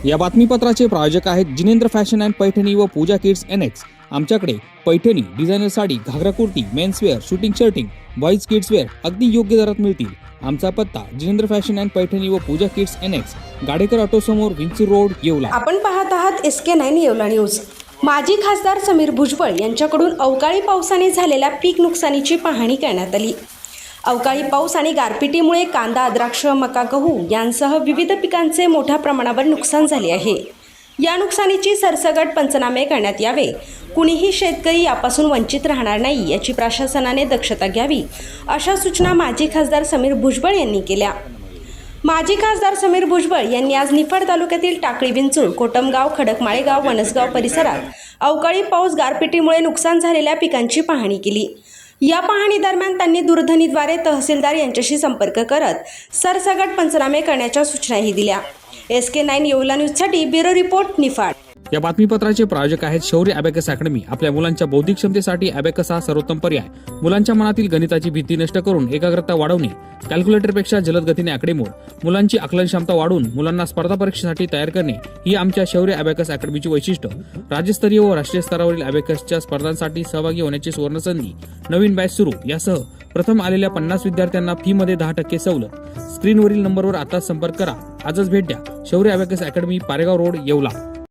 या बातमीपत्राचे प्रायोजक आहेत जिनेंद्र फॅशन अँड पैठणी व पूजा किड्स NX। आमच्याकडे पैठणी, डिझायनर साडी, घागरा kurti, menswear, shooting shirting, boys kids wear अगदी योग्य दरात मिळतील। आमचा पत्ता जिनेंद्र फॅशन अँड पैठणी व पूजा किड्स NX, गाडेकर ऑटो समोर, विंचूर रोड, येवला। आपण पाहत आहात SK9 येवला न्यूज। माजी खासदार समीर भुजबळ यांच्याकडून अवकाळी पावसाने झालेल्या पीक नुकसानीची पाहणी करण्यात आली। अवकाळी पाऊस आणि गारपिटीमुळे कांदा, द्राक्ष, मका, गहू यांसह विविध पिकांचे मोठ्या प्रमाणावर नुकसान झाले आहे। या नुकसानीची सरसकट पंचनामे करण्यात यावे, कुणीही शेतकरी यापासून वंचित राहणार नाही याची प्रशासनाने दक्षता घ्यावी, अशा सूचना माजी खासदार समीर भुजबळ यांनी केल्या। माजी खासदार समीर भुजबळ यांनी आज निफाड तालुक्यातील टाकळी, विंचूर, कोटमगाव, खडकमाळेगाव, वनसगाव परिसरात अवकाळी पाऊस गारपिटीमुळे नुकसान झालेल्या पिकांची पाहणी केली। या पाहणी दरम्यान त्यांनी दूरध्वनीद्वारे तहसीलदार यांच्याशी संपर्क करत सरसकट पंचनामे करण्याच्या सूचनाही दिल्या। SK9 येवला न्यूजसाठी ब्युरो रिपोर्ट, निफाड। या बातमीपत्राचे प्रायोजक आहेत शौर्य अबॅकस अकॅडमी। आपल्या मुलांच्या बौद्धिक क्षमतेसाठी अबॅकस हा सर्वोत्तम पर्याय। मुलांच्या मनातील गणिताची भीती नष्ट करून एकाग्रता वाढवणे, कॅल्क्युलेटरपेक्षा जलद गतीने आकडेमोड, मुलांची आकलन क्षमता वाढवून मुलांना स्पर्धा परीक्षेसाठी तयार करणे ही आमच्या शौर्य अबॅकस अकॅडमीची वैशिष्ट्य। राज्यस्तरीय व राष्ट्रीय स्तरावरील अबॅकसच्या स्पर्धांसाठी सहभागी होण्याची सुवर्णसंधी। नवीन बॅच सुरू। यासह प्रथम आलेल्या 50 विद्यार्थ्यांना फी मध्ये 10% सवलत। स्क्रीनवरील नंबरवर आता संपर्क करा। आजच भेट द्या। शौर्य abacus academy, Paregaon road, Yeola.